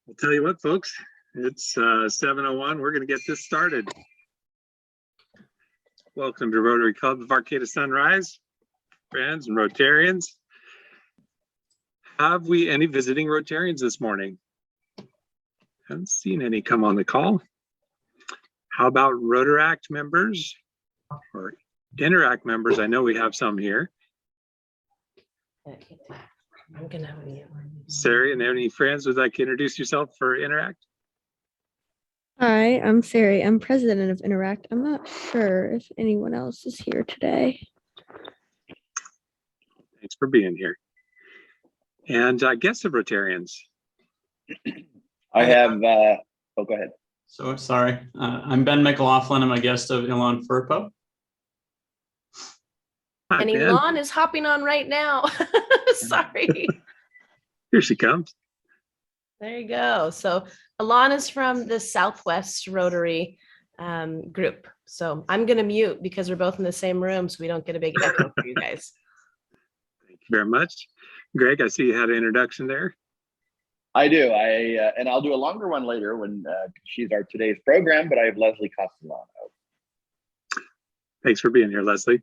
I'll tell you what, folks, it's 7:01. We're going to get this started. Welcome to Rotary Club of Arcata Sunrise, friends and Rotarians. Have we any visiting Rotarians this morning? Haven't seen any come on the call. How about Rotaract members or Interact members? I know we have some here. I'm gonna have you. Sari, and any friends would like to introduce yourself for Interact? Hi, I'm Sari. I'm president of Interact. I'm not sure if anyone else is here today. Thanks for being here. And guests of Rotarians. I have, oh, go ahead. So sorry, I'm Ben McLaughlin. I'm a guest of Ilan Furpo. Hi, And Ben. Elon is hopping on right now. Sorry. Here she comes. There you go. So Alon is from the Southwest Rotary group. So I'm going to mute because we're both in the same room so we don't get a big echo for you guys. Thank you very much. Greg, I see you had an introduction there. I do. And I'll do a longer one later when she's our today's program, but I have Leslie Castellano. Thanks for being here, Leslie.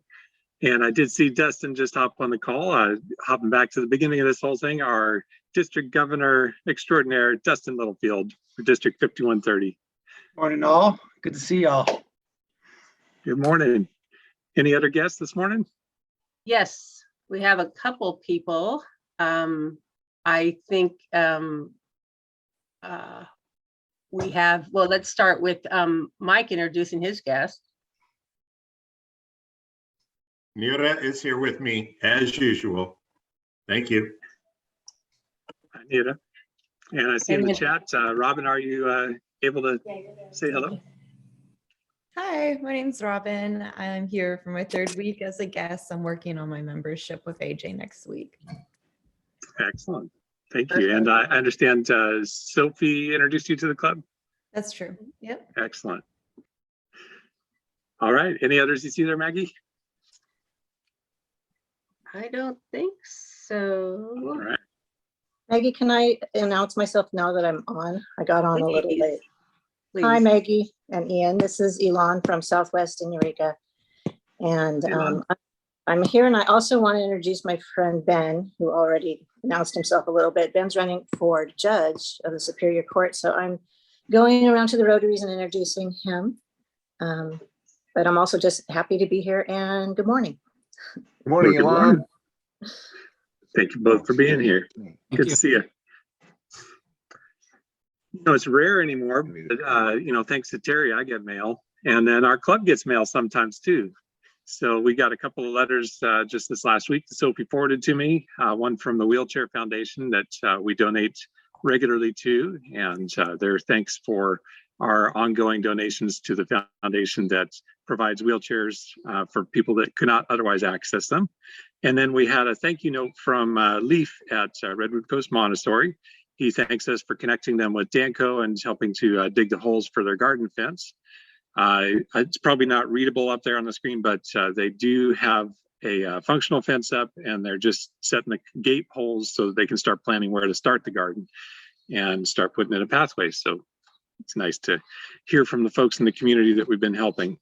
And I did see Dustin just hop on the call. Hopping back to the beginning of this whole thing, our District Governor Extraordinaire, Dustin Littlefield for District 5130. Morning all. Good to see y'all. Good morning. Any other guests this morning? Yes, we have a couple people. I think we have, well, let's start with Mike introducing his guest. Nira is here with me as usual. Thank you. Hi, Nita. And I see in the chat, Robin, are you able to say hello? Hi, my name's Robin. I'm here for my third week as a guest. I'm working on my membership with AJ next week. Excellent. Thank you. And I understand Sophie introduced you to the club? That's true. Yep. Excellent. All right. Any others you see there, Maggie? I don't think so. All right. Maggie, can I announce myself now that I'm on? I got on a little Please. late. Please. Hi, Maggie and Ian. This is Elon from Southwest in Eureka. And I'm here, and I also want to introduce my friend Ben, who already announced himself a little bit. Ben's running for judge of the Superior Court, so I'm going around to the Rotaries and introducing him. But I'm also just happy to be here, and good morning. Good morning, Good Elon. morning. Thank you both for being here. Good to see you. You know, it's rare anymore, but you know, thanks to Terry, I get mail, and then our club gets mail sometimes too. So we got a couple of letters just this last week that Sophie forwarded to me, one from the Wheelchair Foundation that we donate regularly to, and their thanks for our ongoing donations to the foundation that provides wheelchairs for people that could not otherwise access them. And then we had a thank you note from Leaf at Redwood Coast Montessori. He thanks us for connecting them with Danco and helping to dig the holes for their garden fence. It's probably not readable up there on the screen, but they do have a functional fence up, and they're just setting the gate holes so that they can start planning where to start the garden and start putting in a pathway. So it's nice to hear from the folks in the community that we've been helping.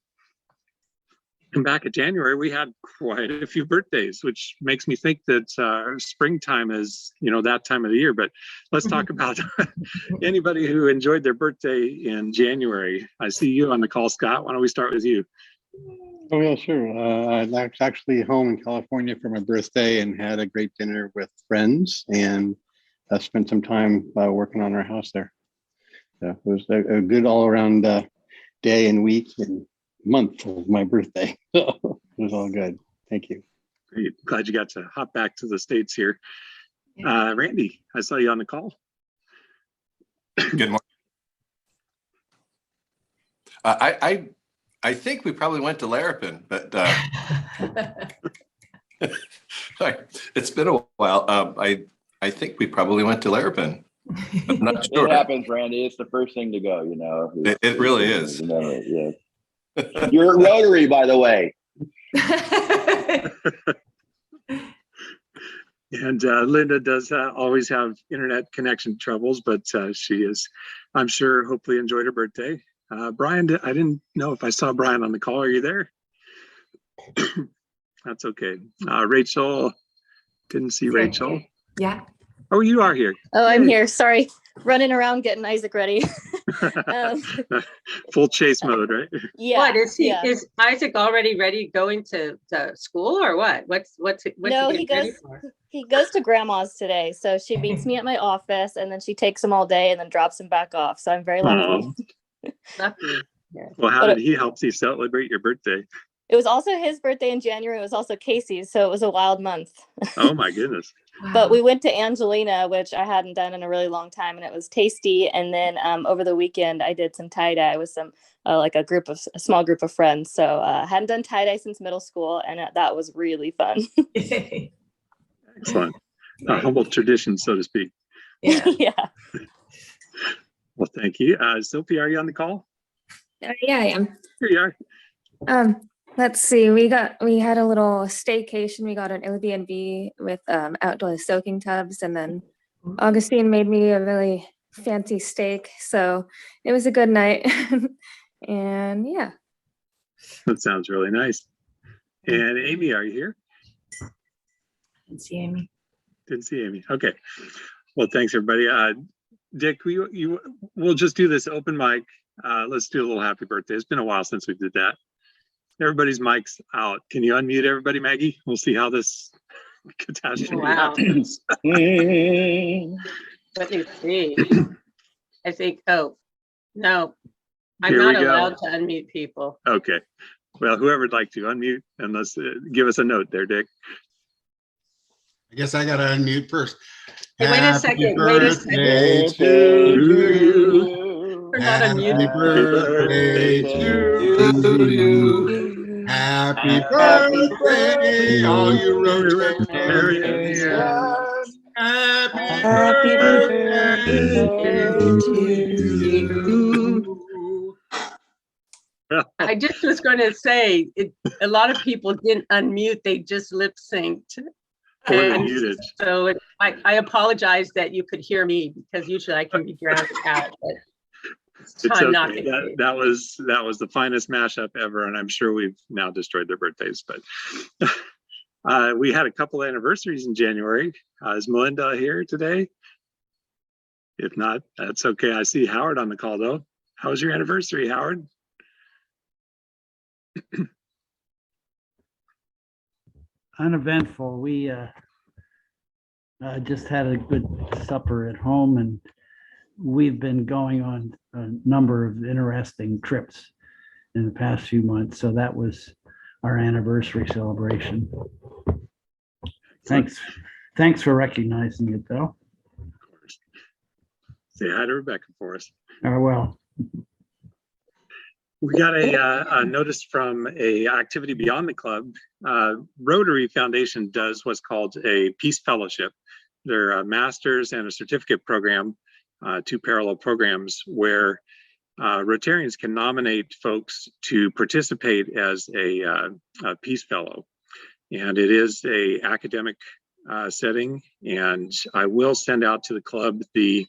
And back in January, we had quite a few birthdays, which makes me think that springtime is, you know, that time of the year. But let's talk about anybody who enjoyed their birthday in January. I see you on the call, Scott. Why don't we start with you? Oh, yeah, sure. I was actually home in California for my birthday and had a great dinner with friends, and spent some time working on our house there. So it was a good all-around day and week and month of my birthday. So it was all good. Thank you. Great. Glad you got to hop back to the States here. Randy, I saw you on the call. Good morning. I think we probably went to Larapin, but it's been a while. I think we probably went to Larapin. I'm not sure. It happens, Randy. It's the first thing to go, you know. It really is. You know, yeah. You're a Rotary, by the way. And Linda does always have internet connection troubles, but she is, I'm sure, hopefully enjoyed her birthday. Brian, I didn't know if I saw Brian on the call. Are you there? That's okay. Rachel, didn't see Rachel. Yeah. Oh, you are here. Oh, I'm Yay. here. Sorry. Running around getting Isaac ready. Full chase mode, right? Yeah. What is he? yeah. Is Isaac already ready going to school or what? What's No, he he getting ready goes for? he goes to grandma's today. So she meets me at my office and then she takes him all day and then drops him back off. So I'm very lucky. Lucky. Yeah. Well, how But did he help you celebrate your birthday? it was also his birthday in January. It was also Casey's. So it was a wild month. Oh my goodness. But we went to Angelina, which I hadn't done in a really long time, and it was tasty. And then over the weekend, I did some tie-dye with some like a small group of friends. So I hadn't done tie-dye since middle school, and that was really fun. Excellent. A humble tradition, so to speak. Yeah. Yeah. Well, thank you. Sophie, are you on the call? Yeah, I am. Here you are. Let's see. We had a little staycation. We got an Airbnb with outdoor soaking tubs, and then Augustine made me a really fancy steak. So it was a good night. And yeah. That sounds really nice. And Amy, are you here? Didn't see Amy. Didn't see Amy. Okay. Well, thanks everybody. Dick, we'll just do this open mic. Let's do a little happy birthday. It's been a while since we did that. Everybody's mic's out. Can you unmute everybody, Maggie? We'll see how this catastrophe happens. Let me see. I think, oh, no, I'm Here not we go. allowed to unmute people. Okay. Well, whoever'd like to unmute and let's give us a note there, Dick. I guess I gotta unmute first. Hey, wait a second. Wait a second. Birthday to you. We're not Happy unmuted. birthday to you. Happy birthday, all you Rotarians. Happy birthday to you. I just was going to say, a lot of people didn't unmute, they just lip synced. Or they And muted. so I apologize that you could hear me because usually I can be drowned out. But It's time not okay. to That was the finest mashup ever, and I'm sure we've now destroyed their birthdays. But we had a couple of anniversaries in January. Is Melinda here today? If not, that's okay. I see Howard on the call though. How was your anniversary, Howard? Uneventful. We just had a good supper at home, and we've been going on a number of interesting trips in the past few months. So that was our anniversary celebration. Thanks for recognizing it, though. Of course. Say hi to Rebecca for us. Oh, well. We got a notice from a activity beyond the club. Rotary Foundation does what's called a Peace Fellowship. They're a master's and a certificate program, two parallel programs where Rotarians can nominate folks to participate as a Peace Fellow. And it is a academic setting, and I will send out to the club the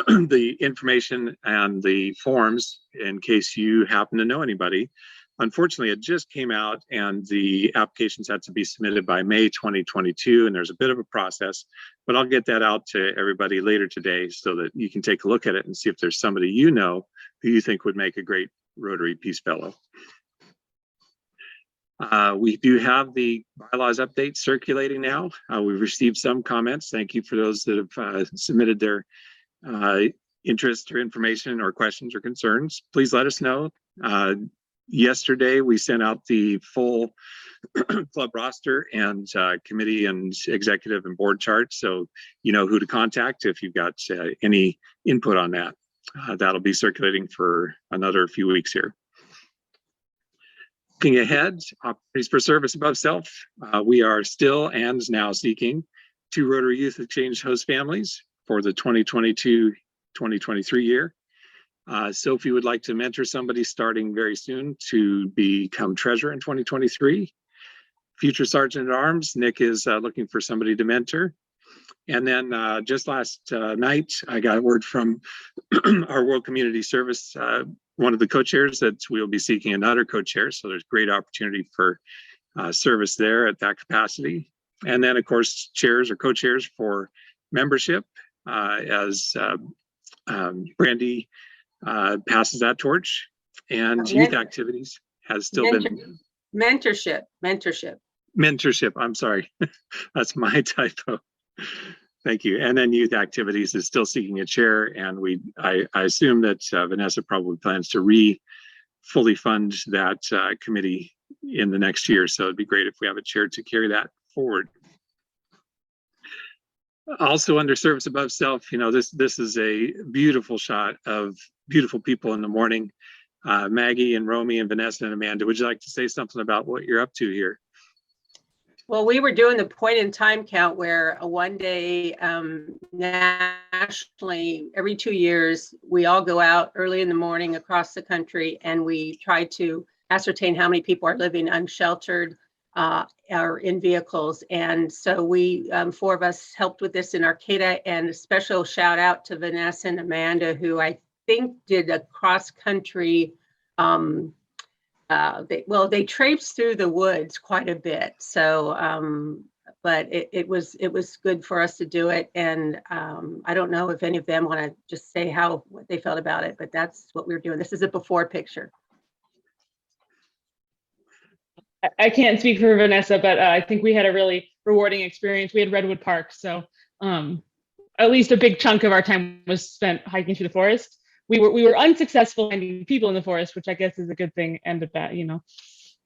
the information and the forms in case you happen to know anybody. Unfortunately, it just came out and the applications had to be submitted by May 2022, and there's a bit of a process, but I'll get that out to everybody later today so that you can take a look at it and see if there's somebody you know who you think would make a great Rotary Peace Fellow. We do have the bylaws update circulating now. We've received some comments. Thank you for those that have submitted their interest or information or questions or concerns. Please let us know. Yesterday, we sent out the full club roster and committee and executive and board chart, so you know who to contact if you've got any input on that. That'll be circulating for another few weeks here. Looking ahead, opportunities for service above self. We are still and now seeking 2 Rotary Youth Exchange host families for the 2022-2023 year. Sophie would like to mentor somebody starting very soon to become treasurer in 2023. future Sergeant at Arms. Nick is looking for somebody to mentor. And then just last night, I got word from our World Community Service, one of the co-chairs, that we'll be seeking another co-chair. So there's great opportunity for service there at that capacity. And then, of course, chairs or co-chairs for membership as Brandy passes that torch. And youth activities has still been mentorship. I'm sorry. That's my typo. Thank you. And then youth activities is still seeking a chair. And I assume that Vanessa probably plans to fully fund that committee in the next year. So it'd be great if we have a chair to carry that forward. Also under Service Above Self, this is a beautiful shot of beautiful people in the morning. Maggie and Romy and Vanessa and Amanda, would you like to say something about what you're up to here? Well, we were doing the point in time count where one day nationally, every 2 years, we all go out early in the morning across the country and we try to ascertain how many people are living unsheltered or in vehicles. And so we, 4 of us helped with this in Arcata, and a special shout out to Vanessa and Amanda, who I think did a cross country they traipsed through the woods quite a bit. So, but it was good for us to do it. And I don't know if any of them want to just say what they felt about it, but that's what we were doing. This is a before picture. I can't speak for Vanessa, but I think we had a really rewarding experience. We had Redwood Park, so at least a big chunk of our time was spent hiking through the forest. We were unsuccessful finding people in the forest, which I guess is a good thing and a bad,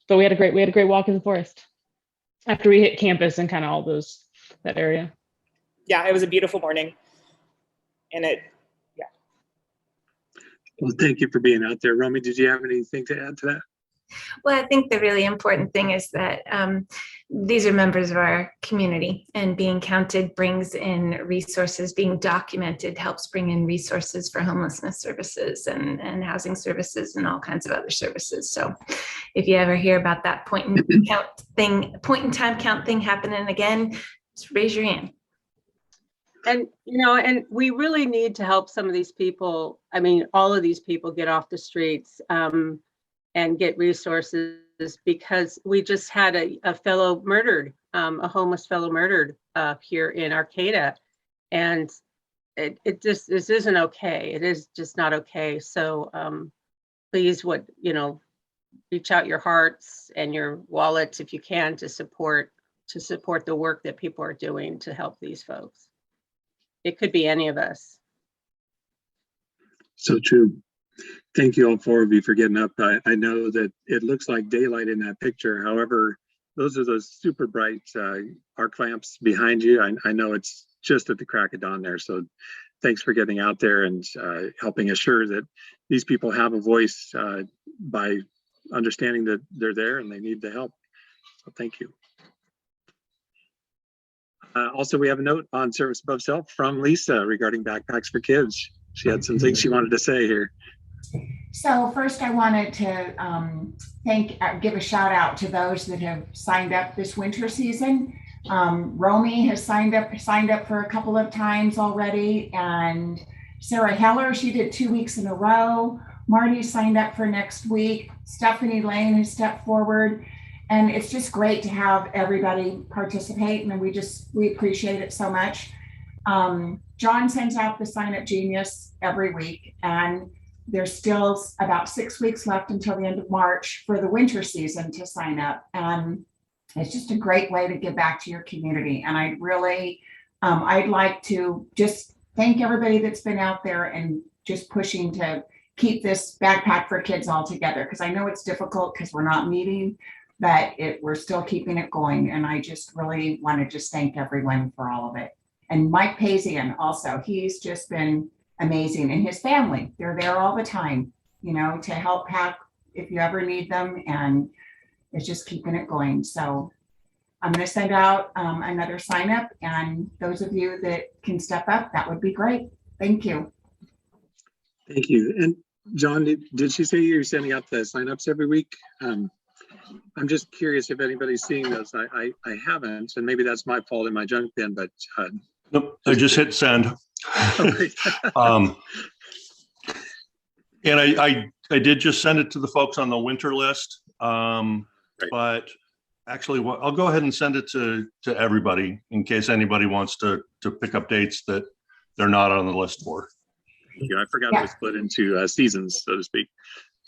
But we had a great walk in the forest after we hit campus and kind of all that area. Yeah, it was a beautiful morning, and Well, thank you for being out there. Romy, did you have anything to add to that? Well, I think the really important thing is that these are members of our community, and being counted brings in resources. Being documented helps bring in resources for homelessness services and housing services and all kinds of other services. So if you ever hear about that point in time count thing happening again, just raise your hand. And, and we really need to help some of these people. I mean, all of these people get off the streets and get resources, because we just had a fellow murdered, a homeless fellow murdered here in Arcata. And this isn't okay. It is just not okay. So please, reach out your hearts and your wallets if you can to support the work that people are doing to help these folks. It could be any of us. So true. Thank you all 4 of you for getting up. I know that it looks like daylight in that picture. However, those are those super bright arc lamps behind you. I know it's just at the crack of dawn there. So thanks for getting out there and helping assure that these people have a voice by understanding that they're there and they need the help. So thank you. Also, we have a note on Service Above Self from Lisa regarding backpacks for kids. She had some things she wanted to say here. So first I wanted to give a shout out to those that have signed up this winter season. Romy has signed up for a couple of times already, and Sarah Heller, she did 2 weeks in a row. Marty signed up for next week. Stephanie Lane has stepped forward, and it's just great to have everybody participate, and we appreciate it so much. John sends out the Sign Up Genius every week, and there's still about 6 weeks left until the end of March for the winter season to sign up. And it's just a great way to give back to your community. And I really, I'd like to just thank everybody that's been out there and just pushing to keep this backpack for kids all together. Because I know it's difficult because we're not meeting, but we're still keeping it going. And I just really want to just thank everyone for all of it. And Mike Pazian also, he's just been amazing, and his family, they're there all the time, to help pack if you ever need them, and it's just keeping it going. So I'm going to send out another sign up, and those of you that can step up, that would be great. Thank you. Thank you. And John, did she say you're sending out the signups every week? I'm just curious if anybody's seeing those. I haven't, and maybe that's my fault in my junk bin, but Nope, I just hit send. And I did just send it to the folks on the winter list. But actually, I'll go ahead and send it to everybody in case anybody wants to pick up dates that they're not on the list for. I forgot it was split into seasons, so to speak.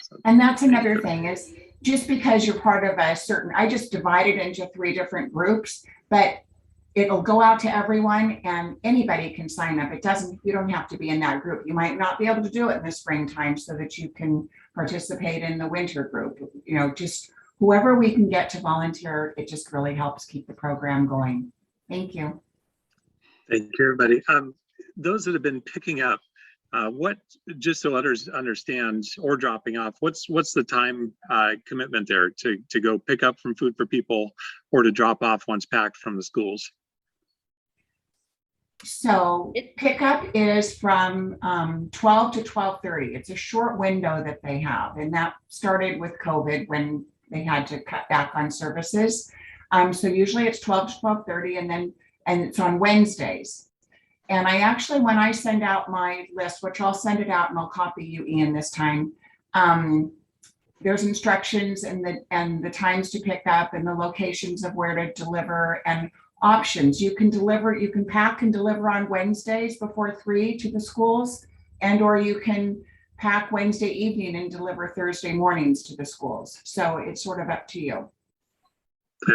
So, and that's another thing is just because you're part of a certain, I just divided into 3 different groups, but it'll go out to everyone and anybody can sign up. You don't have to be in that group. You might not be able to do it in the springtime so that you can participate in the winter group. Just whoever we can get to volunteer, it just really helps keep the program going. Thank you. Thank you, everybody. Those that have been picking up, just so others understand, or dropping off, what's the time commitment there to go pick up from Food for People or to drop off once packed from the schools? So pickup is from 12 to 12:30. It's a short window that they have, and that started with COVID when they had to cut back on services. So usually it's 12 to 12:30, and it's on Wednesdays. And I actually, when I send out my list, which I'll send it out and I'll copy you, Ian, this time, there's instructions and the times to pick up and the locations of where to deliver and options. You can pack and deliver on Wednesdays before 3 to the schools, or you can pack Wednesday evening and deliver Thursday mornings to the schools. So it's sort of up to you.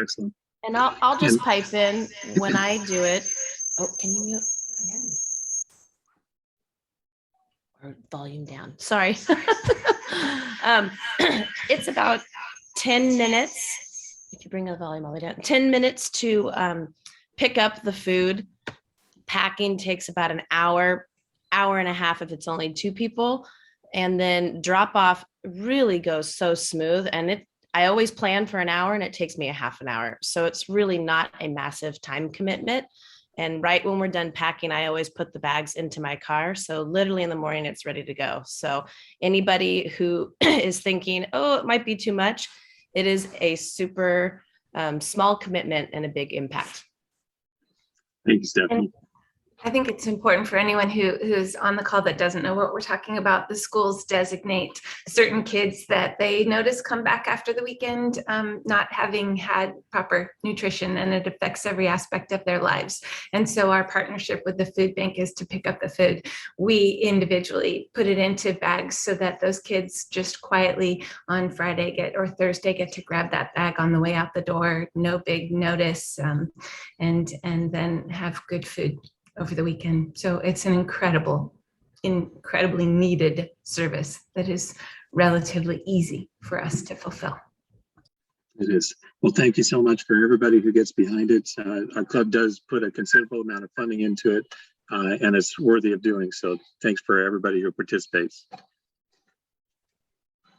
Excellent. And I'll just pipe in when I do it. Oh, can you mute? Or volume down. Sorry. It's about 10 minutes. If you bring the volume all the way down, 10 minutes to pick up the food. Packing takes about an hour and a half if it's only 2 people. And then drop off really goes so smooth. And I always plan for an hour and it takes me a half an hour. So it's really not a massive time commitment. And right when we're done packing, I always put the bags into my car. So literally in the morning, it's ready to go. So anybody who is thinking, oh, it might be too much, it is a super small commitment and a big impact. Thanks, Stephanie. I think it's important for anyone who's on the call that doesn't know what we're talking about. The schools designate certain kids that they notice come back after the weekend not having had proper nutrition, and it affects every aspect of their lives. And so our partnership with the food bank is to pick up the food. We individually put it into bags so that those kids just quietly on Friday or Thursday get to grab that bag on the way out the door, no big notice, and then have good food over the weekend. So it's an incredibly needed service that is relatively easy for us to fulfill. It is. Well, thank you so much for everybody who gets behind it. Our club does put a considerable amount of funding into it, and it's worthy of doing so. Thanks for everybody who participates.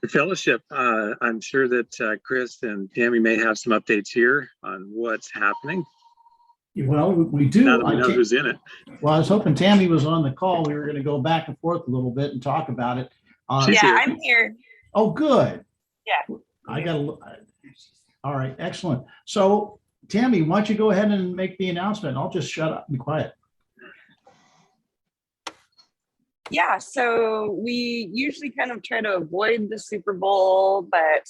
The fellowship, I'm sure that Chris and Tammy may have some updates here on what's happening. Well, we do. Now that we know who's in it. Well, I was hoping Tammy was on the call. We were going to go back and forth a little bit and talk about it. Yeah, I'm here. Oh, good. Yeah. I got to. All right, excellent. So, Tammy, why don't you go ahead and make the announcement? I'll just shut up and be quiet. Yeah, so we usually kind of try to avoid the Super Bowl, but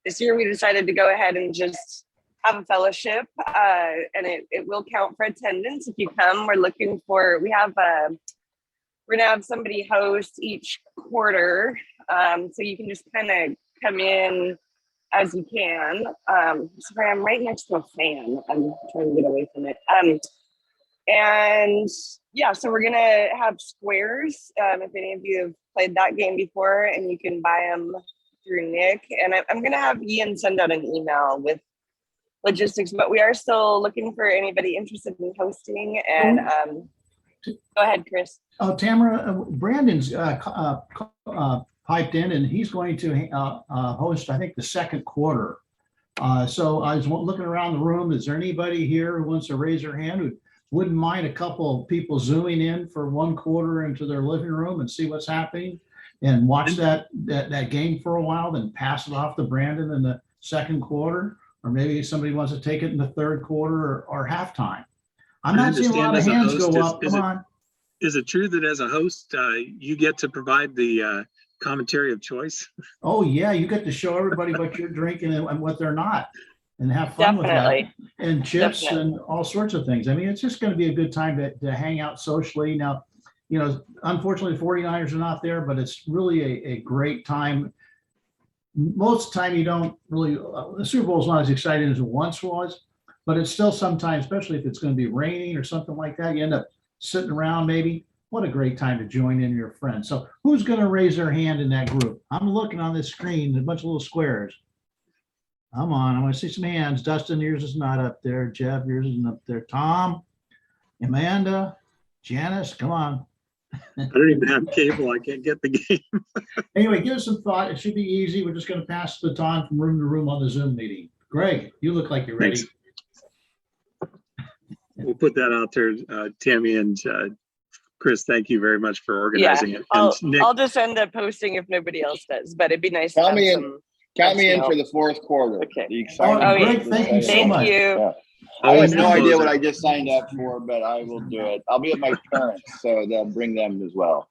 this year we decided to go ahead and just have a fellowship, and it will count for attendance if you come. We're gonna have somebody host each quarter, so you can just kind of come in as you can. Sorry, I'm right next to a fan. I'm trying to get away from it. And yeah, so we're gonna have squares. If any of you have played that game before, and you can buy them through Nick. And I'm gonna have Ian send out an email with logistics, but we are still looking for anybody interested in hosting. And go ahead, Chris. Oh, Tamara, Brandon's piped in, and he's going to host, I think, the second quarter. So I was looking around the room. Is there anybody here who wants to raise their hand who wouldn't mind a couple of people zooming in for one quarter into their living room and see what's happening? and watch that game for a while, then pass it off to Brandon in the second quarter, or maybe somebody wants to take it in the third quarter or halftime. I'm not seeing a lot of hands go up. Come on. Is it true that as a host, you get to provide the commentary of choice? Oh yeah, you get to show everybody what you're drinking and what they're not, and have fun Definitely. with that, and chips Definitely. and all sorts of things. I mean, it's just going to be a good time to hang out socially. Now, you know, unfortunately, 49ers are not there, but it's really a great time. Most of the time, you don't really, the Super Bowl is not as exciting as it once was, but it's still sometimes, especially if it's going to be raining or something like that, you end up sitting around maybe. What a great time to join in your friends. So who's going to raise their hand in that group? I'm looking on this screen, a bunch of little squares. Come on, I want to see some hands. Dustin, yours is not up there. Jeff, yours isn't up there. Tom, Amanda, Janice, come on. I don't even have cable. I can't get the game. Anyway, give us some thought. It should be easy. We're just going to pass the baton from room to room on the Zoom meeting. Greg, you look like you're ready. Thanks. We'll put that out there, Tammy and Chris. Thank you very much for organizing it. And Nick, I'll just end up posting if nobody else does, but it'd be nice to Count have me some. in. Count me in help. for the fourth quarter. Okay. The exciting. Oh, Greg, thank you so much. Thank you. Yeah. I have no idea what I just signed up for, but I will do it. I'll be at my parents, so they'll bring them as well.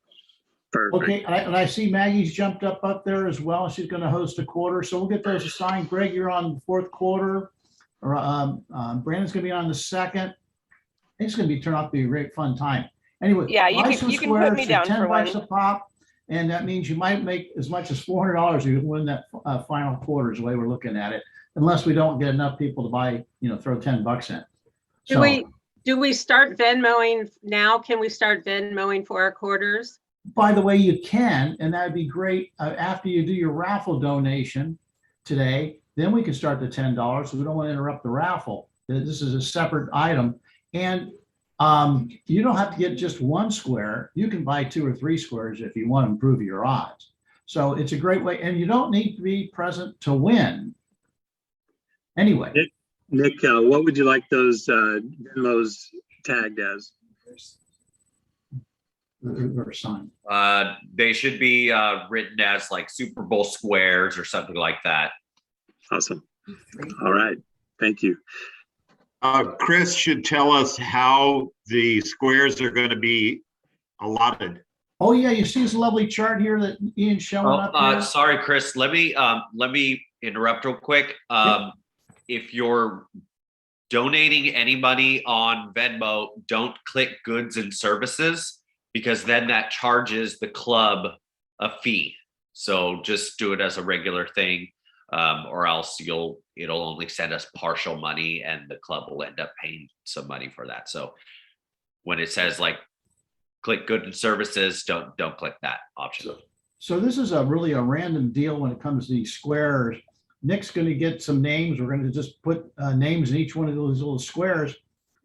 perfect. Okay, and I see Maggie's jumped up there as well. She's going to host a quarter, so we'll get those assigned. Greg, you're on the fourth quarter, or Brandon's going to be on the second. It's going to turn out to be a great fun time. Anyway, Yeah, you buy can some put me squares down for for $10 one. a pop, and that means you might make as much as $400 if you win that final quarter. Is the way we're looking at it, unless we don't get enough people to buy, throw $10 in. Do we start Venmoing now? Can we start Venmoing for our quarters? By the way, you can, and that'd be great. After you do your raffle donation today, then we can start the $10. So we don't want to interrupt the raffle. This is a separate item. And you don't have to get just one square. You can buy 2 or 3 squares if you want to improve your odds. So it's a great way. And you don't need to be present to win. Anyway. Nick, what would you like those Venmos tagged as? Or sign. They should be written as like Super Bowl squares or something like that. Awesome. All right. Thank you. Chris should tell us how the squares are going to be allotted. Oh yeah, you see this lovely chart here that Ian's showing up here? Sorry, Chris. Let me interrupt real quick. If you're donating any money on Venmo, don't click goods and services, because then that charges the club a fee. So just do it as a regular thing, or else it'll only send us partial money and the club will end up paying some money for that. So when it says like click goods and services, don't click that option. So this is really a random deal when it comes to these squares. Nick's going to get some names. We're going to just put names in each one of those little squares.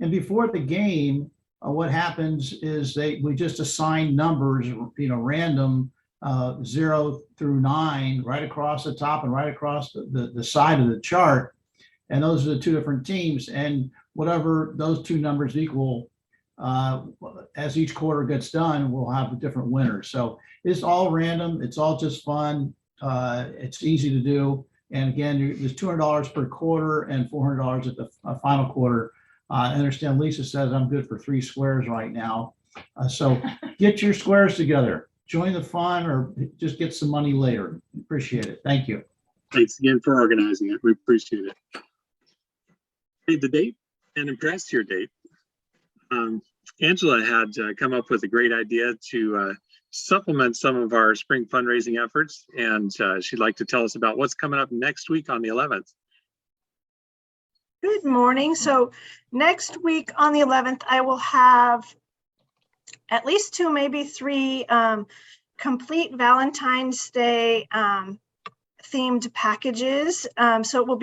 And before the game, what happens is we just assign numbers, random 0 through 9, right across the top and right across the side of the chart. And those are the 2 different teams. And whatever those 2 numbers equal, as each quarter gets done, we'll have a different winner. So it's all random. It's all just fun. It's easy to do. And again, there's $200 per quarter and $400 at the final quarter. I understand Lisa says I'm good for 3 squares right now. So get your squares together, join the fun, or just get some money later. Appreciate it. Thank you. Thanks again for organizing it. We appreciate it. Read the date and impress your date. Angela had come up with a great idea to supplement some of our spring fundraising efforts, and she'd like to tell us about what's coming up next week on the 11th. Good morning. So next week on the 11th, I will have at least 2, maybe 3 complete Valentine's Day themed packages. So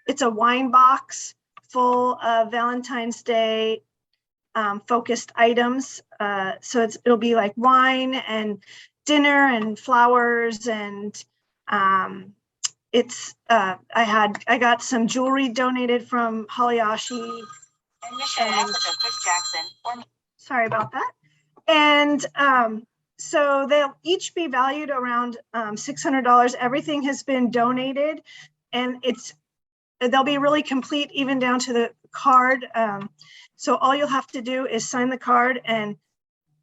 it's a wine box full of Valentine's Day focused items. So it'll be like wine and dinner and flowers, and I got some jewelry donated from Haliashi. Sorry about that. And So they'll each be valued around $600. Everything has been donated, and they'll be really complete, even down to the card. So all you'll have to do is sign the card and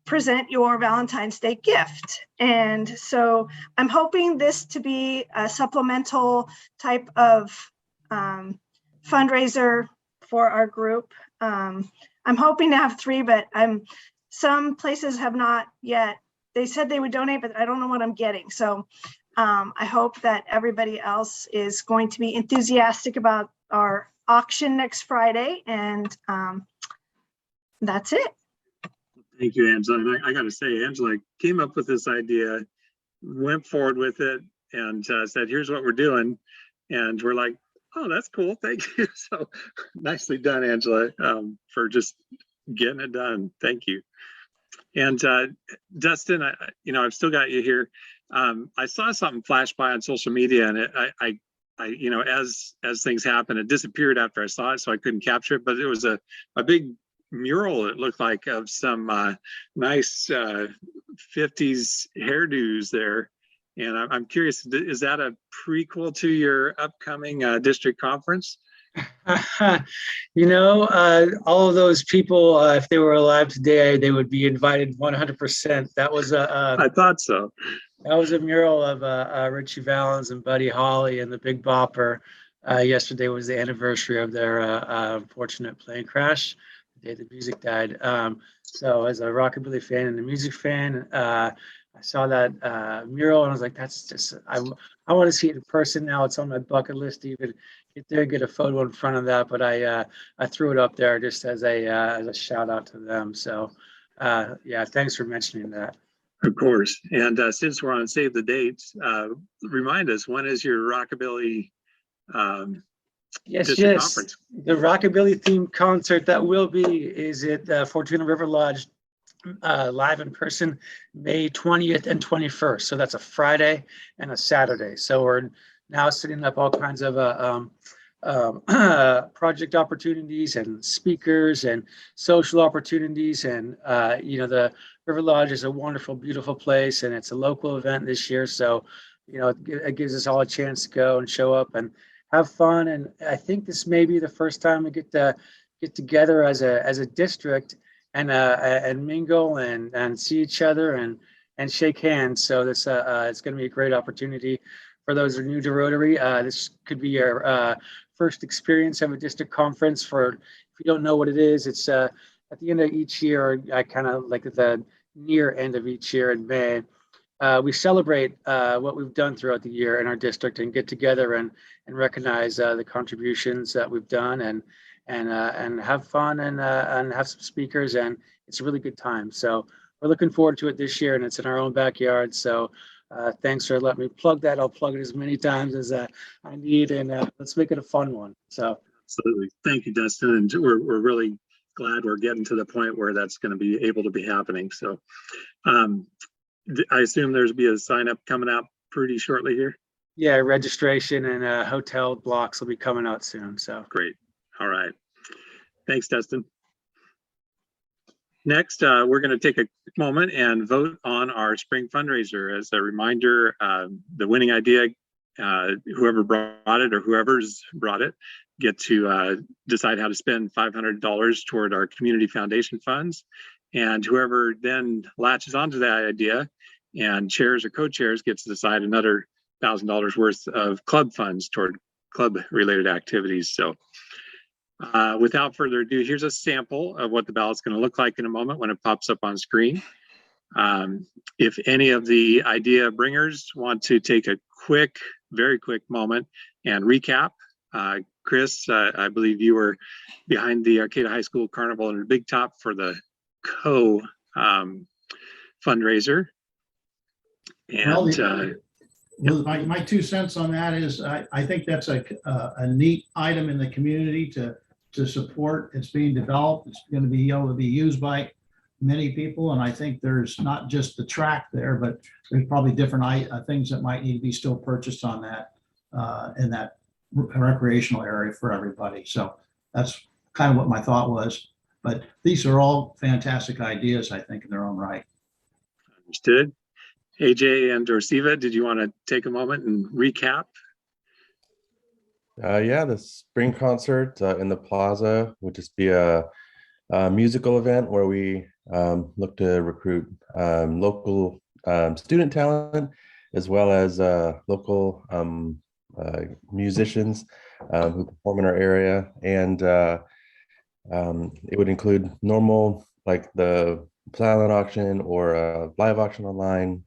present your Valentine's Day gift. And so I'm hoping this to be a supplemental type of fundraiser for our group. I'm hoping to have 3, but some places have not yet. They said they would donate, but I don't know what I'm getting. So I hope that everybody else is going to be enthusiastic about our auction next Friday. And that's it. Thank you, Angela. And I got to say, Angela came up with this idea, went forward with it, and said, here's what we're doing. And we're like, oh, that's cool. Thank you. So nicely done, Angela, for just getting it done. Thank you. And Dustin, I've still got you here. I saw something flash by on social media, and as things happen, it disappeared after I saw it, so I couldn't capture it. But it was a big mural, it looked like, of some nice 50s hairdos there. And I'm curious, is that a prequel to your upcoming district conference? All of those people, if they were alive today, they would be invited 100%. That was I thought so. That was a mural of Richie Valens and Buddy Holly and the Big Bopper. Yesterday was the anniversary of their unfortunate plane crash, the day the music died. So as a Rockabilly fan and a music fan, I saw that mural and I was like, that's just, I want to see it in person now. It's on my bucket list to even get there, get a photo in front of that. But I threw it up there just as a shout out to them. So yeah, thanks for mentioning that. Of course. And since we're on Save the Dates, remind us, when is your Rockabilly Yes, conference? the Rockabilly themed concert that will be is at Fortuna River Lodge, live in person, May 20th and 21st. So that's a Friday and a Saturday. So we're now setting up all kinds of project opportunities and speakers and social opportunities. And the River Lodge is a wonderful, beautiful place, and it's a local event this year. So it gives us all a chance to go and show up and have fun. And I think this may be the first time we get together as a district and mingle and see each other and shake hands. So this it's going to be a great opportunity for those who are new to Rotary. This could be your first experience of a district conference. If you don't know what it is, it's at the end of each year, kind of like at the near end of each year in May. We celebrate what we've done throughout the year in our district and get together and recognize the contributions that we've done and have fun and have some speakers, and it's a really good time. So we're looking forward to it this year, and it's in our own backyard. So thanks for letting me plug that. I'll plug it as many times as I need, and let's make it a fun one. So absolutely. Thank you, Dustin. And we're really glad we're getting to the point where that's going to be able to be happening. So I assume there's be a sign up coming out pretty shortly here. Yeah, registration and hotel blocks will be coming out soon. So great. All right. Thanks, Dustin. Next, we're going to take a quick moment and vote on our spring fundraiser. As a reminder, the winning idea, whoever brought it or whoever's brought it, get to decide how to spend $500 toward our community foundation funds. And whoever then latches onto that idea and chairs or co-chairs gets to decide another $1,000 worth of club funds toward club-related activities. So without further ado, here's a sample of what the ballot's going to look like in a moment when it pops up on screen. If any of the idea bringers want to take a very quick moment and recap. Chris, I believe you were behind the Arcata High School Carnival in the Big Top for the fundraiser. And my 2 cents on that is I think that's a neat item in the community to support. It's being developed. It's going to be able to be used by many people. And I think there's not just the track there, but there's probably different things that might need to be still purchased on that in that recreational area for everybody. So that's kind of what my thought was. But these are all fantastic ideas, I think, in their own right. Understood. AJ and Dorsiva, did you want to take a moment and recap? Yeah, the spring concert in the Plaza would just be a musical event where we look to recruit local student talent as well as local musicians who perform in our area. And it would include normal, like the silent auction or a live auction online,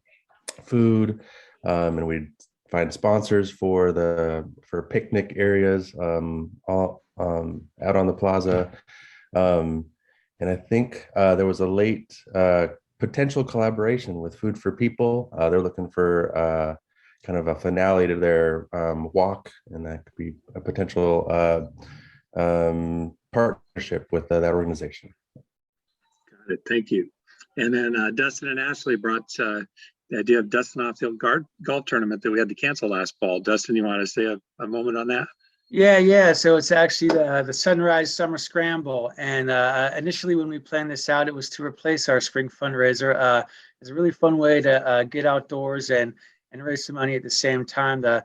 food, and we'd find sponsors for picnic areas all out on the plaza. And I think there was a late potential collaboration with Food for People. They're looking for kind of a finale to their walk, and that could be a potential partnership with that organization. Got it. Thank you. And then Dustin and Ashley brought the idea of Dustin Off-Field golf tournament that we had to cancel last fall. Dustin, you want to say a moment on that? Yeah. So it's actually the Sunrise Summer Scramble. And initially when we planned this out, it was to replace our spring fundraiser. It's a really fun way to get outdoors and raise some money at the same time. The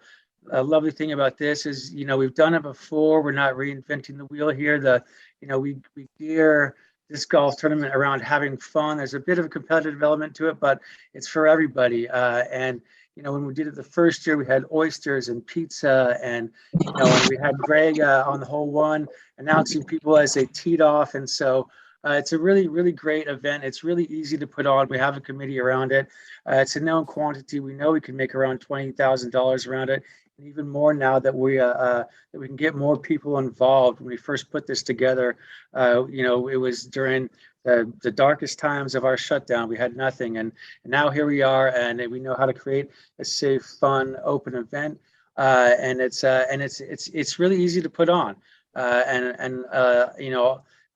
lovely thing about this is, we've done it before. We're not reinventing the wheel here. We gear this golf tournament around having fun. There's a bit of a competitive element to it, but it's for everybody. And when we did it the first year, we had oysters and pizza, and and we had Greg on the hole one announcing people as they teed off. And so it's a really, really great event. It's really easy to put on. We have a committee around it. It's a known quantity. We know we can make around $20,000 around it, and even more now that we can get more people involved. When we first put this together, it was during the darkest times of our shutdown. We had nothing, and now here we are, and we know how to create a safe, fun, open event, and it's really easy to put on,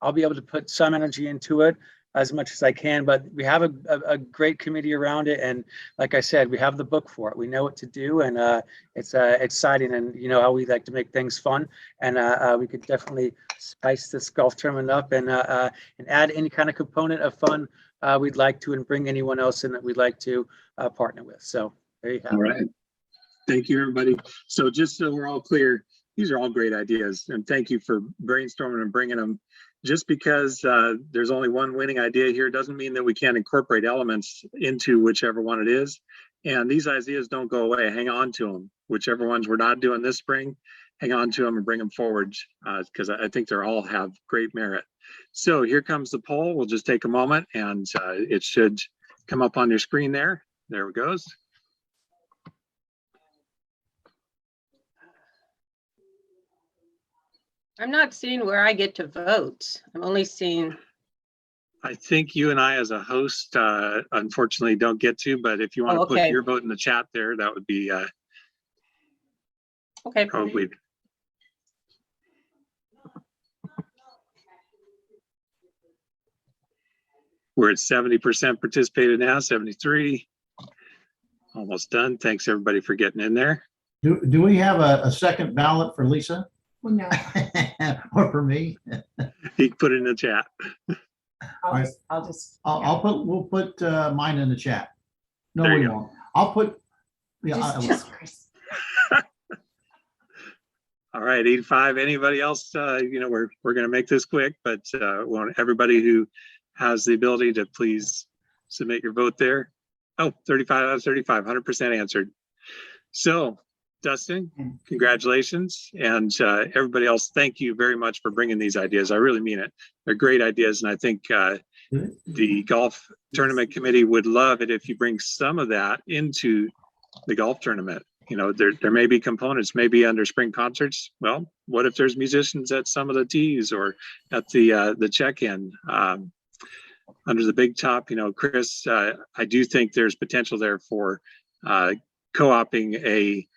I'll be able to put some energy into it as much as I can, but we have a great committee around it, and like I said, we have the book for it. We know what to do, and it's exciting, and how we like to make things fun, and we could definitely spice this golf tournament up and add any kind of component of fun we'd like to, and bring anyone else in that we'd like to partner with. So there you have it. All right. Thank you, everybody. So just so we're all clear, these are all great ideas, and thank you for brainstorming and bringing them. Just because there's only one winning idea here doesn't mean that we can't incorporate elements into whichever one it is. And these ideas don't go away. Hang on to them. Whichever ones we're not doing this spring, hang on to them and bring them forward, because I think they all have great merit. So here comes the poll. We'll just take a moment, and it should come up on your screen there. There it goes. I'm not seeing where I get to vote. I'm only seeing. I think you and I as a host, unfortunately, don't get to, but if you want to put your vote in the chat there, that would be okay. Probably. We're at 70% participated now, 73. Almost done. Thanks everybody for getting in there. Do we have a second ballot for Lisa? Well, no. Or for me? You can put it in the chat. We'll put mine in the chat. No, There we you go. won't. I'll put. Yeah, Just Chris. All right, 85. Anybody else? We're going to make this quick, but want everybody who has the ability to please submit your vote there. Oh, 35 out of 35, 100% answered. So, Dustin, congratulations, and everybody else, thank you very much for bringing these ideas. I really mean it. They're great ideas, and I think the golf tournament committee would love it if you bring some of that into the golf tournament. There may be components, maybe under spring concerts. Well, what if there's musicians at some of the tees or at the check-in? Under the big top, Chris, I do think there's potential there for co-opting a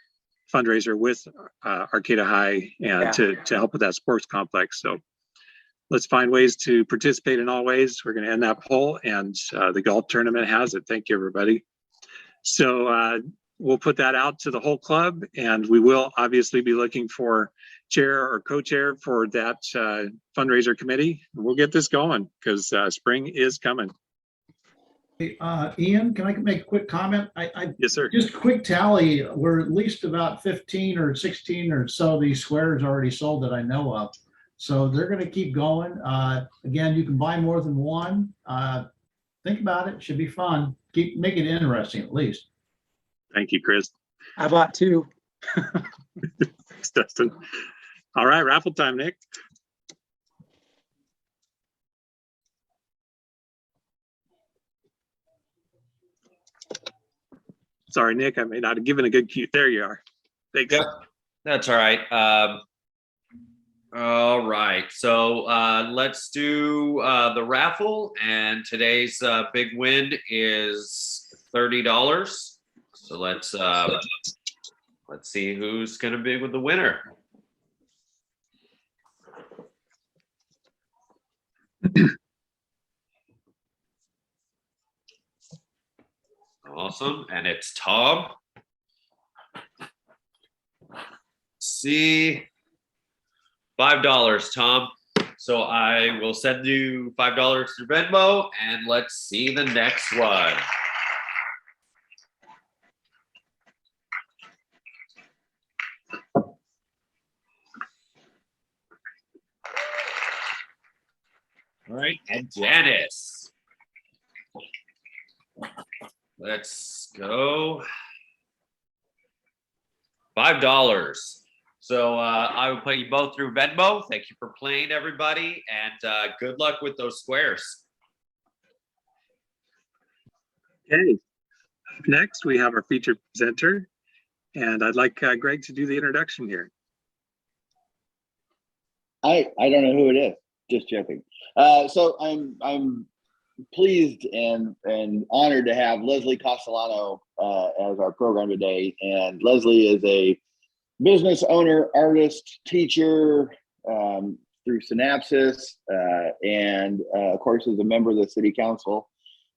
fundraiser with Arcata High and to help with that sports complex. So let's find ways to participate in all ways. We're going to end that poll, and the golf tournament has it. Thank you, everybody. So we'll put that out to the whole club, and we will obviously be looking for chair or co-chair for that fundraiser committee. We'll get this going because spring is coming. Ian, can I make a quick comment? Yes, sir. Just quick tally, we're at least about 15 or 16 or so of these squares already sold that I know of. So they're going to keep going. Again, you can buy more than one. Think about it. Should be fun. Make it interesting at least. Thank you, Chris. I bought two. Thanks, Dustin. All right, raffle time, Nick. Sorry, Nick, I may not have given a good cue. There you are. Thanks. Yep, that's all right. All right, so let's do the raffle, and today's big win is $30. So let's see who's going to be with the winner. Awesome, and it's Tom. See, $5, Tom. So I will send you $5 through Venmo, and let's see the next one. All right, and Janice. Let's go. $5. So I will put you both through Venmo. Thank you for playing, everybody, and good luck with those squares. Okay. Next, we have our featured presenter, and I'd like Greg to do the introduction here. I don't know who it is. Just joking. So I'm pleased and honored to have Leslie Castellano as our program today. And Leslie is a business owner, artist, teacher through Synapsis, and of course is a member of the City Council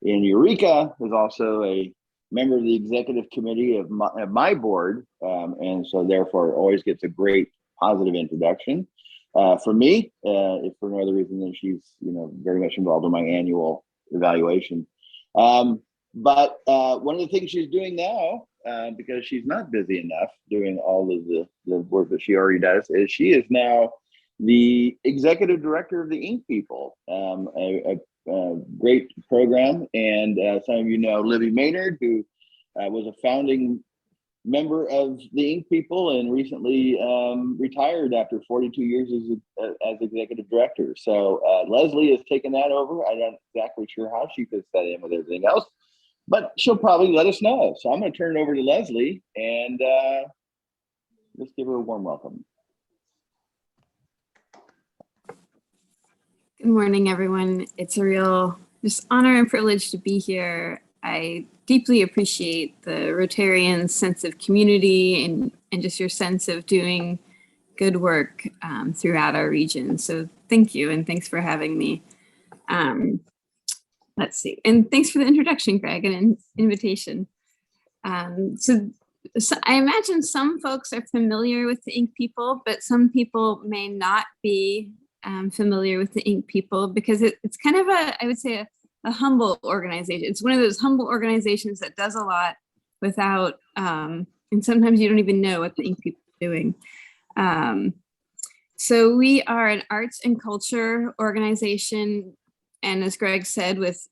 in Eureka. Is also a member of the executive committee of my board, and so therefore always gets a great positive introduction. For me, if for no other reason than she's very much involved in my annual evaluation. But one of the things she's doing now, because she's not busy enough doing all of the work that she already does, is she is now the executive director of the Ink People, a great program. And some of you know Libby Maynard, who was a founding member of the Ink People and recently retired after 42 years as executive director. So Leslie has taken that over. I'm not exactly sure how she fits that in with everything else, but she'll probably let us know. So I'm going to turn it over to Leslie, and let's give her a warm welcome. Good morning, everyone. It's a real just honor and privilege to be here. I deeply appreciate the Rotarians' sense of community and just your sense of doing good work throughout our region. So thank you, and thanks for having me. Let's see, and thanks for the introduction, Greg, and an invitation. So I imagine some folks are familiar with the Ink People, but some people may not be familiar with the Ink People because it's kind of I would say, a humble organization. It's one of those humble organizations that does a lot without, and sometimes you don't even know what the Ink People are doing. So we are an arts and culture organization. And as Greg said, with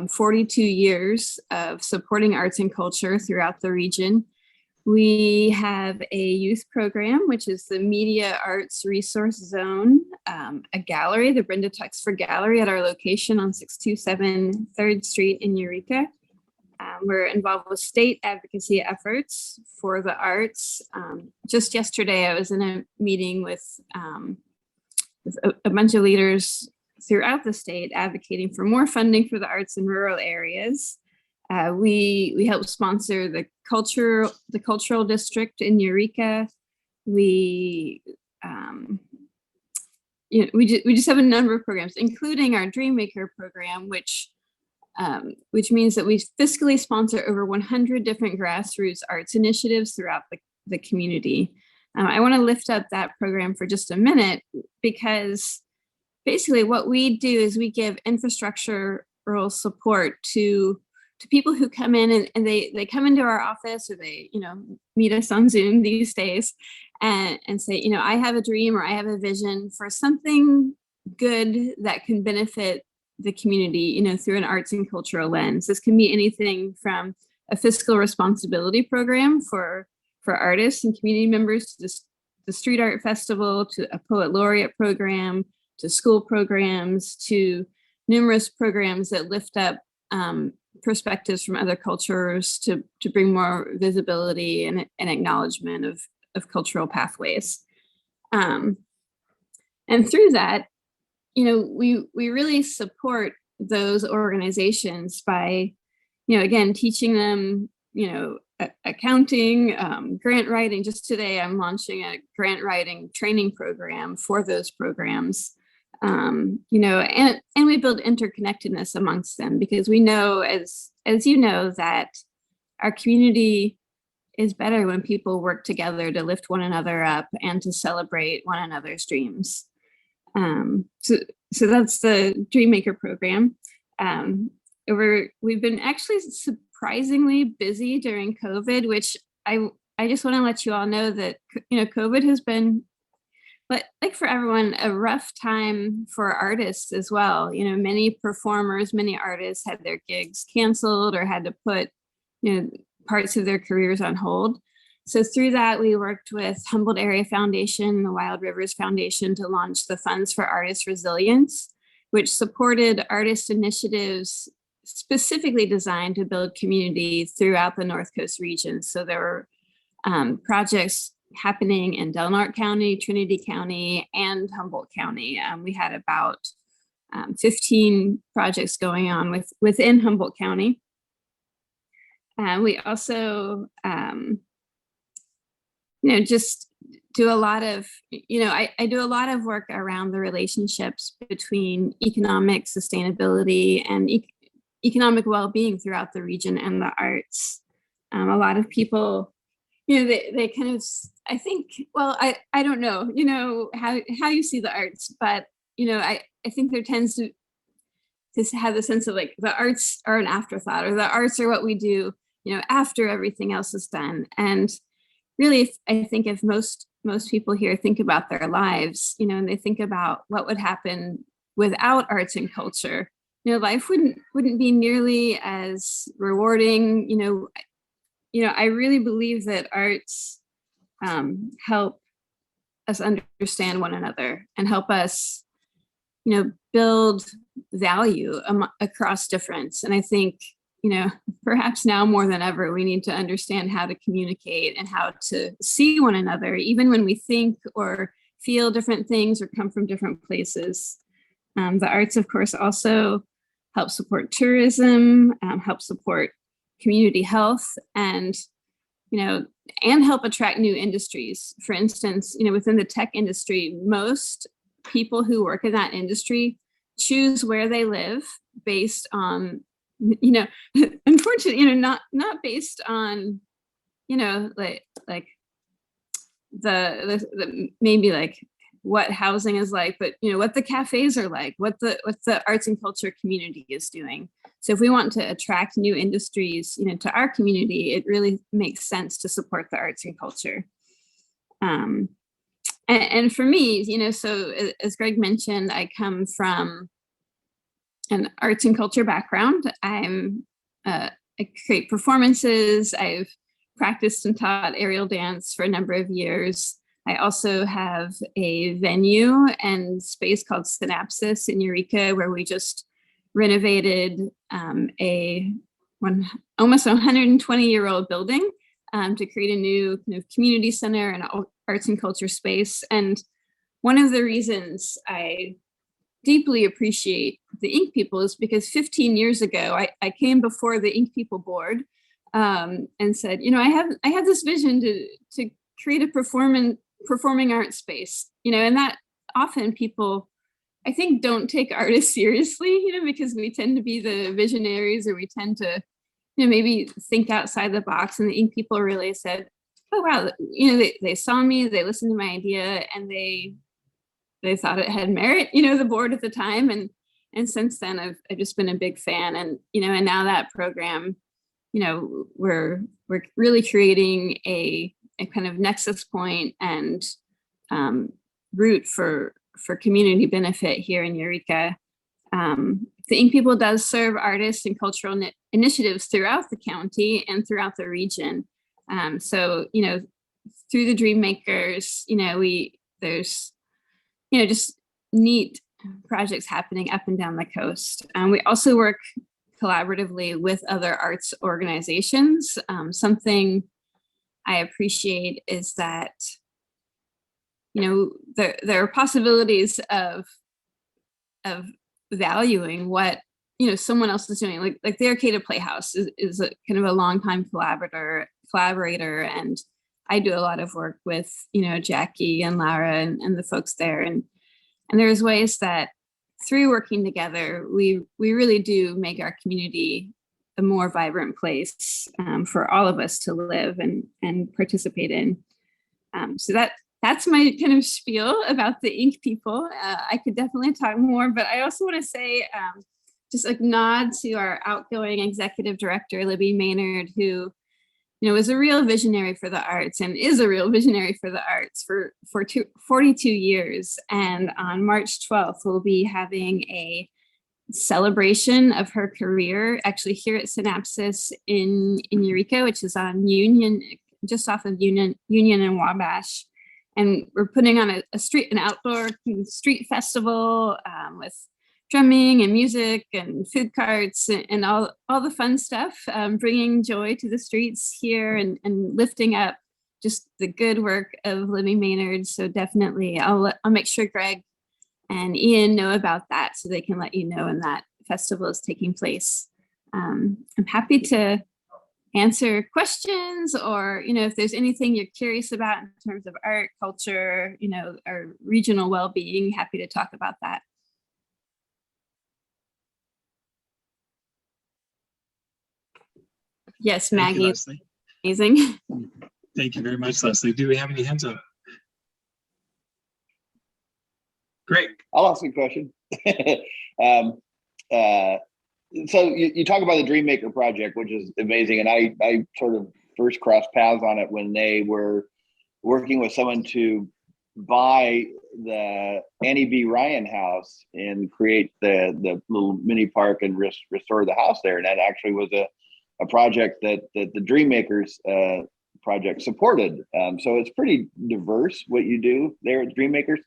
42 years of supporting arts and culture throughout the region. We have a youth program, which is the Media Arts Resource Zone, a gallery, the Brenda Tuxford Gallery at our location on 627 3rd Street in Eureka. We're involved with state advocacy efforts for the arts. Just yesterday, I was in a meeting with a bunch of leaders throughout the state advocating for more funding for the arts in rural areas. We help sponsor the cultural district in Eureka. We just have a number of programs, including our DreamMaker program, which means that we fiscally sponsor over 100 different grassroots arts initiatives throughout the community. I want to lift up that program for just a minute, because basically what we do is we give infrastructural support to to people who come in and they come into our office, or they, meet us on Zoom these days and say, I have a dream, or I have a vision for something good that can benefit the community, through an arts and cultural lens. This can be anything from a fiscal responsibility program for artists and community members, to the street art festival, to a poet laureate program, to school programs, to numerous programs that lift up perspectives from other cultures to bring more visibility and acknowledgement of cultural pathways. And through that, we really support those organizations by, again, teaching them, accounting, grant writing. Just today, I'm launching a grant writing training program for those programs. And we build interconnectedness amongst them, because we know, as you know, that our community is better when people work together to lift one another up and to celebrate one another's dreams. So that's the DreamMaker program. We've been actually surprisingly busy during COVID, which I just want to let you all know that, COVID has been, but like for everyone, a rough time for artists as well. Many performers, many artists had their gigs canceled or had to put, parts of their careers on hold. So through that, we worked with Humboldt Area Foundation, the Wild Rivers Foundation, to launch the Funds for Artist Resilience, which supported artist initiatives specifically designed to build community throughout the North Coast region. So there were projects happening in Delmark County, Trinity County, and Humboldt County. We had about 15 projects going on within Humboldt County. We also, just do a lot of, I do a lot of work around the relationships between economic sustainability and economic well-being throughout the region and the arts. A lot of people, they kind of, I think, well, I don't know, how you see the arts, but, I think there tends to have the sense of like the arts are an afterthought, or the arts are what we do, after everything else is done. And really, I think if most people here think about their lives, and they think about what would happen without arts and culture, life wouldn't be nearly as rewarding. I really believe that arts help us understand one another and help us, build value across difference. And I think, perhaps now more than ever, we need to understand how to communicate and how to see one another, even when we think or feel different things or come from different places. The arts, of course, also help support tourism, help support community health, and help attract new industries. For instance, within the tech industry, most people who work in that industry choose where they live based on, unfortunately, not based on, like the maybe like what housing is like, but what the cafes are like, what the arts and culture community is doing. So if we want to attract new industries, to our community, it really makes sense to support the arts and culture. And for me, so as Greg mentioned, I come from an arts and culture background. I create performances. I've practiced and taught aerial dance for a number of years. I also have a venue and space called Synapsis in Eureka, where we just renovated almost 120-year-old building to create a new kind of community center and arts and culture space. And one of the reasons I deeply appreciate the Ink People is because 15 years ago, I came before the Ink People board and said, I have this vision to create a performing arts space, and that often people, I think, don't take artists seriously, because we tend to be the visionaries, or we tend to, maybe think outside the box. And the Ink People really said, oh, wow, they saw me, they listened to my idea, and they thought it had merit, the board at the time. And And since then, I've just been a big fan. And, and now that program, we're really creating a kind of nexus point and route for community benefit here in Eureka. The Ink People does serve artists and cultural initiatives throughout the county and throughout the region. So, through the DreamMakers, there's, just neat projects happening up and down the coast. We also work collaboratively with other arts organizations. Something I appreciate is that, there are possibilities of valuing what someone else is doing. Like the Arcata Playhouse is a kind of a longtime collaborator, and I do a lot of work with Jackie and Laura and the folks there, and there's ways that through working together we really do make our community a more vibrant place for all of us to live and participate in. So that's my kind of spiel about the Ink People. I could definitely talk more, but I also want to say just a nod to our outgoing executive director, Libby Maynard, who is a real visionary for the arts and is a real visionary for the arts for 42 years. And on March 12th, we'll be having a celebration of her career, actually here at Synapsis in Eureka, which is on Union, just off of Union and Wabash. And we're putting on an outdoor street festival with drumming and music and food carts and all the fun stuff, bringing joy to the streets here and lifting up just the good work of Libby Maynard. So definitely I'll make sure Greg and Ian know about that so they can let you know when that festival is taking place. I'm happy to answer questions, or if there's anything you're curious about in terms of art, culture, our regional well-being, happy to talk about that. Yes, Maggie. Leslie. Amazing. Thank you very much, Leslie. Do we have any hands up? Great. I'll ask you a question. So you talk about the DreamMaker project, which is amazing. And I sort of first crossed paths on it when they were working with someone to buy the Annie B. Ryan house and create the little mini park and restore the house there. And that actually was a project that the DreamMakers project supported. So it's pretty diverse what you do there at DreamMakers.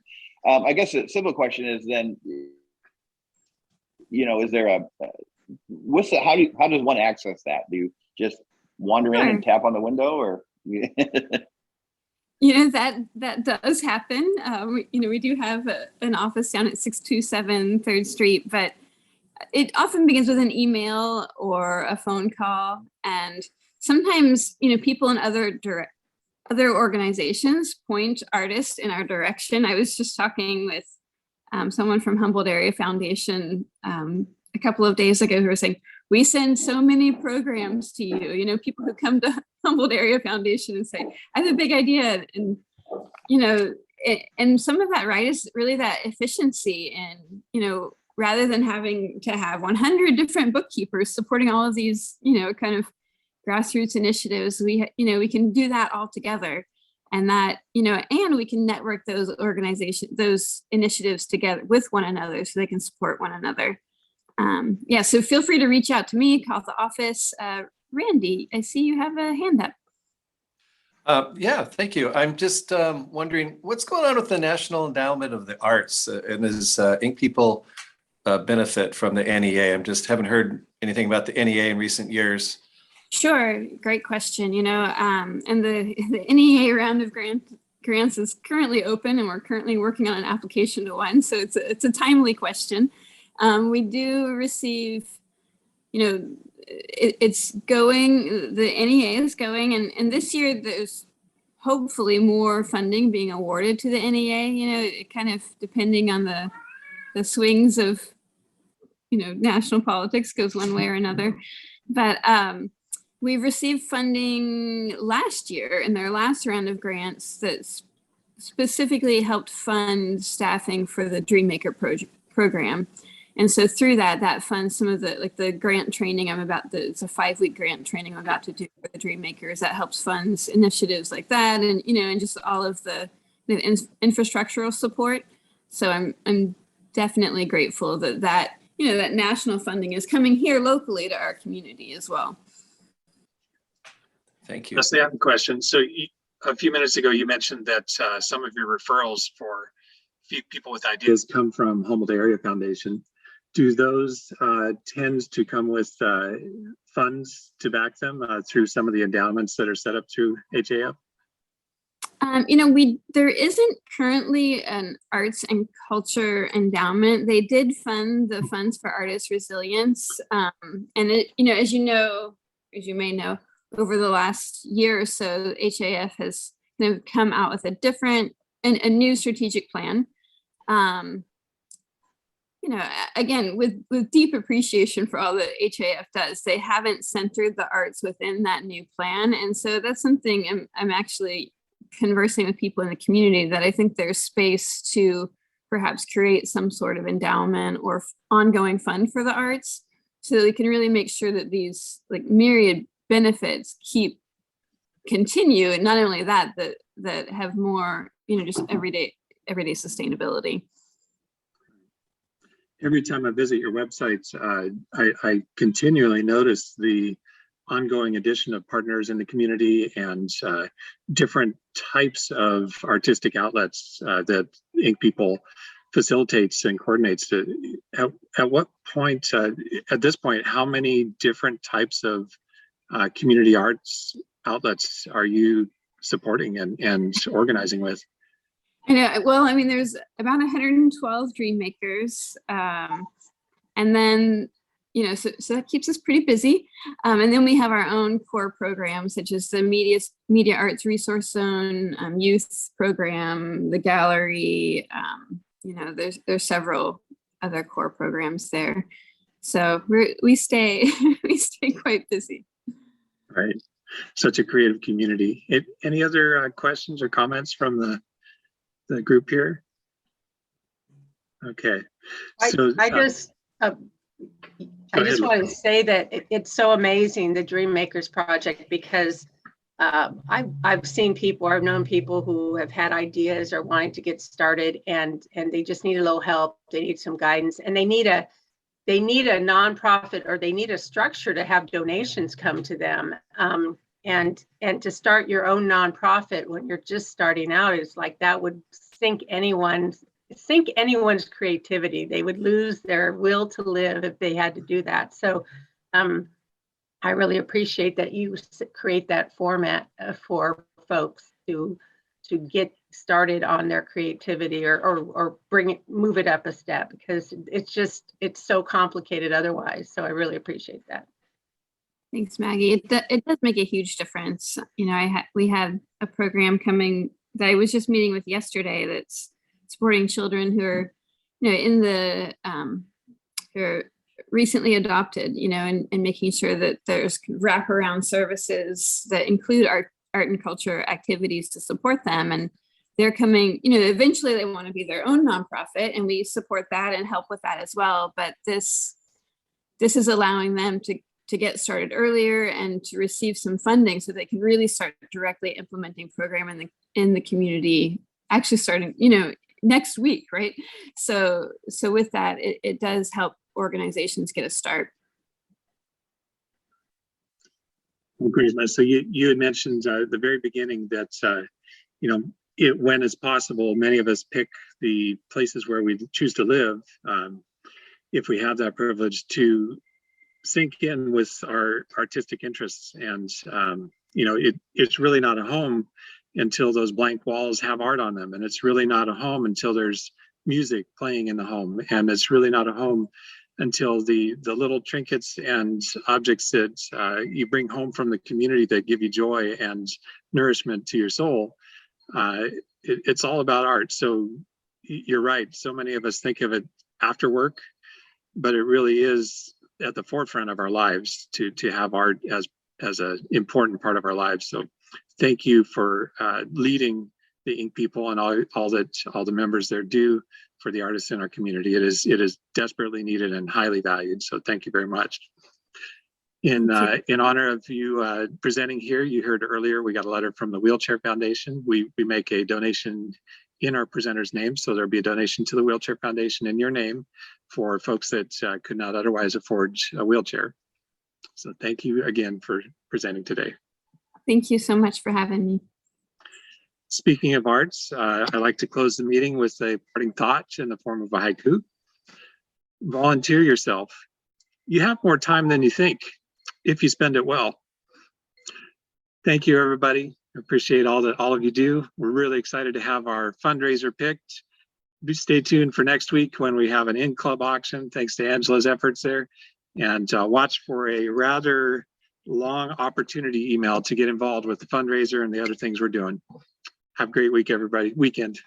I guess a simple question is then, is there how does one access that? Do you just wander in and tap on the window, or? That does happen. We do have an office down at 627 3rd Street, but it often begins with an email or a phone call. And sometimes, people in other organizations point artists in our direction. I was just talking with someone from Humboldt Area Foundation a couple of days ago who were saying, we send so many programs to you, people who come to Humboldt Area Foundation and say, I have a big idea. And, and some of that, right, is really that efficiency. And, rather than having to have 100 different bookkeepers supporting all of these, kind of grassroots initiatives, we can do that all together. And that, and we can network those those initiatives together with one another so they can support one another. So feel free to reach out to me, call the office. Randy, I see you have a hand up. Yeah, thank you. I'm just wondering what's going on with the National Endowment of the Arts, and does Ink People benefit from the NEA? I just haven't heard anything about the NEA in recent years. Sure, great question. And the NEA round of grants is currently open, and we're currently working on an application to one. So it's a timely question. We do receive, it's going, the NEA is going, and this year there's hopefully more funding being awarded to the NEA, kind of depending on the swings of, national politics goes one way or another. But we received funding last year in their last round of grants that specifically helped fund staffing for the DreamMaker program. And so through that funds some of the grant training it's a 5-week grant training I'm about to do for the DreamMakers that helps funds initiatives like that, and and just all of the infrastructural support. So I'm definitely grateful that that national funding is coming here locally to our community as well. Thank you. Leslie, I have a question. So a few minutes ago, you mentioned that some of your referrals for people with ideas come from Humboldt Area Foundation. Do those tend to come with funds to back them through some of the endowments that are set up through HAF? There isn't currently an arts and culture endowment. They did fund the Funds for Artist Resilience. And it, as you may know, over the last year or so, HAF has come out with a new strategic plan. Again, with deep appreciation for all that HAF does, they haven't centered the arts within that new plan. And so that's something I'm actually conversing with people in the community, that I think there's space to perhaps create some sort of endowment or ongoing fund for the arts, so that we can really make sure that these myriad benefits continue, and not only that have more just everyday sustainability. Every time I visit your website, I continually notice the ongoing addition of partners in the community and different types of artistic outlets that Ink People facilitates and coordinates. At what point, at this point, how many different types of community arts outlets are you supporting and organizing with? I know. Well, there's about 112 DreamMakers, and then so that keeps us pretty busy. And then we have our own core programs, such as the Media Arts Resource Zone, youth program, the gallery. There's several other core programs there. So we stay quite busy. Right. Such a creative community. Any other questions or comments from the group here? Okay. So I just want to say that it's so amazing, the DreamMakers project, because I've seen people, I've known people who have had ideas or wanting to get started, and they just need a little help. They need some guidance, and they need a nonprofit, or they need a structure to have donations come to them. And to start your own nonprofit when you're just starting out is that would sink anyone's creativity. They would lose their will to live if they had to do that. So I really appreciate that you create that format for folks to get started on their creativity or move it up a step, because it's so complicated otherwise. So I really appreciate that. Thanks, Maggie. It does make a huge difference. We have a program coming that I was just meeting with yesterday that's supporting children who are, in the who are recently adopted, and making sure that there's wraparound services that include art and culture activities to support them. And they're coming, eventually they want to be their own nonprofit, and we support that and help with that as well. But this is allowing them to get started earlier and to receive some funding so they can really start directly implementing program in the community, actually starting, next week, right? So with that, it does help organizations get a start. Well, great, Les. So you had mentioned at the very beginning that, when it's possible, many of us pick the places where we choose to live, if we have that privilege, to sink in with our artistic interests. And it's really not a home until those blank walls have art on them, and it's really not a home until there's music playing in the home, and it's really not a home until the little trinkets and objects that you bring home from the community that give you joy and nourishment to your soul. It's all about art. So you're right, so many of us think of it after work, but it really is at the forefront of our lives to have art as an important part of our lives. So thank you for leading the ink people and all the members there do for the artists in our community. It is desperately needed and highly valued. So thank you very much. In honor of you presenting here, you heard earlier, we got a letter from the Wheelchair Foundation. We make a donation in our presenter's name. So there'll be a donation to the Wheelchair Foundation in your name for folks that could not otherwise afford a wheelchair. So thank you again for presenting today. Thank you so much for having me. Speaking of arts, I like to close the meeting with a parting thought in the form of a haiku. Volunteer yourself. You have more time than you think if you spend it well. Thank you, everybody. I appreciate all that all of you do. We're really excited to have our fundraiser picked. Do stay tuned for next week when we have an in-club auction, thanks to Angela's efforts there. And watch for a rather long opportunity email to get involved with the fundraiser and the other things we're doing. Have a great week, everybody. Weekend.